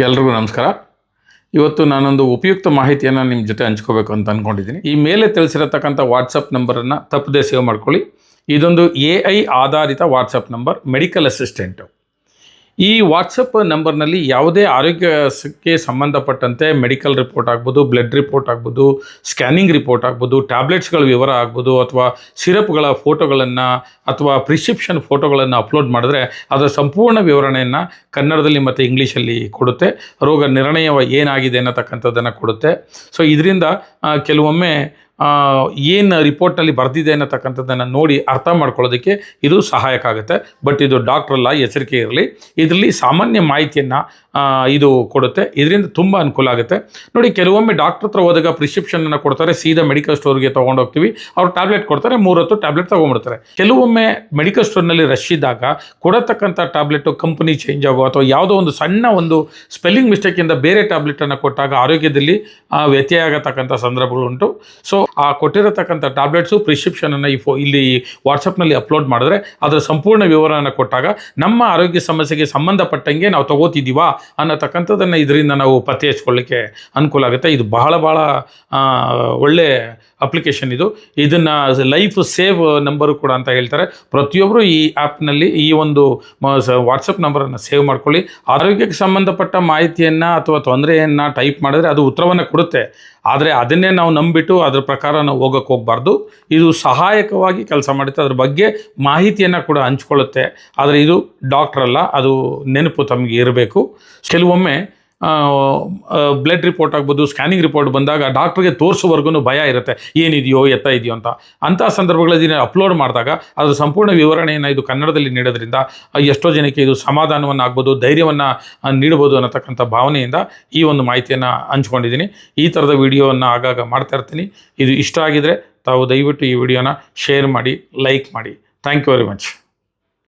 ಎಲ್ರಿಗೂ ನಮಸ್ಕಾರ. ಇವತ್ತು ನಾನೊಂದು ಉಪಯುಕ್ತ ಮಾಹಿತಿಯನ್ನು ನಿಮ್ಮ ಜೊತೆ ಹಂಚ್ಕೋಬೇಕು ಅಂತ ಅಂದ್ಕೊಂಡಿದ್ದೀನಿ. ಈ ಮೇಲೆ ತಿಳಿಸಿರತಕ್ಕಂಥ ವಾಟ್ಸಪ್ ನಂಬರನ್ನು ತಪ್ಪದೆ ಸೇವ್ ಮಾಡ್ಕೊಳ್ಳಿ. ಇದೊಂದು AI ಆಧಾರಿತ ವಾಟ್ಸಪ್ ನಂಬರ್, ಮೆಡಿಕಲ್ ಅಸಿಸ್ಟೆಂಟು. ಈ ವಾಟ್ಸಪ್ ನಂಬರ್ನಲ್ಲಿ ಯಾವುದೇ ಆರೋಗ್ಯಕ್ಕೆ ಸಂಬಂಧಪಟ್ಟಂತೆ ಮೆಡಿಕಲ್ ರಿಪೋರ್ಟ್ ಆಗ್ಬೋದು, ಬ್ಲಡ್ ರಿಪೋರ್ಟ್ ಆಗ್ಬೋದು, ಸ್ಕ್ಯಾನಿಂಗ್ ರಿಪೋರ್ಟ್ ಆಗ್ಬೋದು, ಟ್ಯಾಬ್ಲೆಟ್ಸ್ಗಳ ವಿವರ ಆಗ್ಬೋದು, ಅಥವಾ ಸಿರಪ್ಗಳ ಫೋಟೋಗಳನ್ನು ಅಥವಾ ಪ್ರಿಸ್ಕ್ರಿಪ್ಷನ್ ಫೋಟೋಗಳನ್ನು ಅಪ್ಲೋಡ್ ಮಾಡಿದ್ರೆ ಅದರ ಸಂಪೂರ್ಣ ವಿವರಣೆಯನ್ನು ಕನ್ನಡದಲ್ಲಿ ಮತ್ತು ಇಂಗ್ಲೀಷಲ್ಲಿ ಕೊಡುತ್ತೆ. ರೋಗ ನಿರ್ಣಯ ಏನಾಗಿದೆ ಅನ್ನತಕ್ಕಂಥದ್ದನ್ನು ಕೊಡುತ್ತೆ. ಸೊ ಇದರಿಂದ ಕೆಲವೊಮ್ಮೆ ಏನು ರಿಪೋರ್ಟ್ನಲ್ಲಿ ಬರೆದಿದೆ ಅನ್ನತಕ್ಕಂಥದ್ದನ್ನು ನೋಡಿ ಅರ್ಥ ಮಾಡ್ಕೊಳ್ಳೋದಕ್ಕೆ ಇದು ಸಹಾಯಕ ಆಗುತ್ತೆ. ಬಟ್ ಇದು ಡಾಕ್ಟ್ರಲ್ಲ, ಎಚ್ಚರಿಕೆ ಇರಲಿ. ಇದರಲ್ಲಿ ಸಾಮಾನ್ಯ ಮಾಹಿತಿಯನ್ನು ಇದು ಕೊಡುತ್ತೆ. ಇದರಿಂದ ತುಂಬ ಅನುಕೂಲ ಆಗುತ್ತೆ. ನೋಡಿ, ಕೆಲವೊಮ್ಮೆ ಡಾಕ್ಟ್ರ್ ಹತ್ರ ಹೋದಾಗ ಪ್ರಿಸ್ಕ್ರಿಪ್ಷನನ್ನು ಕೊಡ್ತಾರೆ, ಸೀದಾ ಮೆಡಿಕಲ್ ಸ್ಟೋರ್ಗೆ ತೊಗೊಂಡೋಗ್ತೀವಿ, ಅವ್ರು ಟ್ಯಾಬ್ಲೆಟ್ ಕೊಡ್ತಾರೆ, 3 ಹೊತ್ತು ಟ್ಯಾಬ್ಲೆಟ್ ತೊಗೊಂಡ್ಬಿಡ್ತಾರೆ. ಕೆಲವೊಮ್ಮೆ ಮೆಡಿಕಲ್ ಸ್ಟೋರ್ನಲ್ಲಿ ರಶ್ ಇದ್ದಾಗ ಕೊಡತಕ್ಕಂಥ ಟ್ಯಾಬ್ಲೆಟು ಕಂಪನಿ ಚೇಂಜ್ ಆಗೋ ಅಥವಾ ಯಾವುದೋ ಒಂದು ಸಣ್ಣ ಒಂದು ಸ್ಪೆಲ್ಲಿಂಗ್ ಮಿಸ್ಟೇಕಿಂದ ಬೇರೆ ಟ್ಯಾಬ್ಲೆಟನ್ನು ಕೊಟ್ಟಾಗ ಆರೋಗ್ಯದಲ್ಲಿ ವ್ಯತ್ಯಯ ಆಗತಕ್ಕಂಥ ಸಂದರ್ಭಗಳುಂಟು. ಸೊ ಆ ಕೊಟ್ಟಿರತಕ್ಕಂಥ ಟ್ಯಾಬ್ಲೆಟ್ಸು ಪ್ರಿಸ್ಕ್ರಿಪ್ಷನನ್ನು ಇಲ್ಲಿ ವಾಟ್ಸಪ್ನಲ್ಲಿ ಅಪ್ಲೋಡ್ ಮಾಡಿದ್ರೆ ಅದರ ಸಂಪೂರ್ಣ ವಿವರವನ್ನು ಕೊಟ್ಟಾಗ ನಮ್ಮ ಆರೋಗ್ಯ ಸಮಸ್ಯೆಗೆ ಸಂಬಂಧಪಟ್ಟಂಗೆ ನಾವು ತಗೋತಿದ್ದೀವಾ ಅನ್ನತಕ್ಕಂಥದ್ದನ್ನು ಇದರಿಂದ ನಾವು ಪತ್ತೆ ಹಚ್ಕೊಳ್ಳಿಕ್ಕೆ ಅನುಕೂಲ ಆಗುತ್ತೆ. ಇದು ಬಹಳ ಒಳ್ಳೆ ಅಪ್ಲಿಕೇಶನ್. ಇದನ್ನು ಲೈಫ್ ಸೇವ್ ನಂಬರು ಕೂಡ ಅಂತ ಹೇಳ್ತಾರೆ. ಪ್ರತಿಯೊಬ್ಬರು ಈ ಆ್ಯಪ್ನಲ್ಲಿ ಈ ಒಂದು ವಾಟ್ಸಪ್ ನಂಬರನ್ನು ಸೇವ್ ಮಾಡ್ಕೊಳ್ಳಿ. ಆರೋಗ್ಯಕ್ಕೆ ಸಂಬಂಧಪಟ್ಟ ಮಾಹಿತಿಯನ್ನು ಅಥವಾ ತೊಂದರೆಯನ್ನು ಟೈಪ್ ಮಾಡಿದ್ರೆ ಅದು ಉತ್ತರವನ್ನು ಕೊಡುತ್ತೆ. ಆದರೆ ಅದನ್ನೇ ನಾವು ನಂಬಿಬಿಟ್ಟು ಅದ್ರ ಪ್ರಕಾರ ನಾವು ಹೋಗೋಕ್ಕೆ ಹೋಗಬಾರ್ದು. ಇದು ಸಹಾಯಕವಾಗಿ ಕೆಲಸ ಮಾಡುತ್ತೆ, ಅದ್ರ ಬಗ್ಗೆ ಮಾಹಿತಿಯನ್ನು ಕೂಡ ಹಂಚ್ಕೊಳ್ಳುತ್ತೆ. ಆದರೆ ಇದು ಡಾಕ್ಟ್ರಲ್ಲ, ಅದು ನೆನಪು ತಮಗೆ ಇರಬೇಕು. ಕೆಲವೊಮ್ಮೆ ಬ್ಲಡ್ ರಿಪೋರ್ಟ್ ಆಗ್ಬೋದು, ಸ್ಕ್ಯಾನಿಂಗ್ ರಿಪೋರ್ಟ್ ಬಂದಾಗ ಡಾಕ್ಟ್ರಿಗೆ ತೋರಿಸೋವರೆಗೂ ಭಯ ಇರುತ್ತೆ, ಏನಿದೆಯೋ ಇದೆಯೋ ಅಂತ. ಅಂಥ ಸಂದರ್ಭಗಳಲ್ಲಿ ಅಪ್ಲೋಡ್ ಮಾಡಿದಾಗ ಅದರ ಸಂಪೂರ್ಣ ವಿವರಣೆಯನ್ನು ಇದು ಕನ್ನಡದಲ್ಲಿ ನೀಡೋದ್ರಿಂದ ಎಷ್ಟೋ ಜನಕ್ಕೆ ಇದು ಸಮಾಧಾನವನ್ನು ಆಗ್ಬೋದು, ಧೈರ್ಯವನ್ನು ನೀಡ್ಬೋದು ಅನ್ನತಕ್ಕಂಥ ಭಾವನೆಯಿಂದ ಈ ಒಂದು ಮಾಹಿತಿಯನ್ನು ಹಂಚ್ಕೊಂಡಿದ್ದೀನಿ. ಈ ಥರದ ವಿಡಿಯೋವನ್ನು ಆಗಾಗ ಮಾಡ್ತಾ ಇರ್ತೀನಿ. ಇದು ಇಷ್ಟ ಆಗಿದರೆ ತಾವು ದಯವಿಟ್ಟು ಈ ವಿಡಿಯೋನ ಶೇರ್ ಮಾಡಿ, ಲೈಕ್ ಮಾಡಿ. Thank you very much.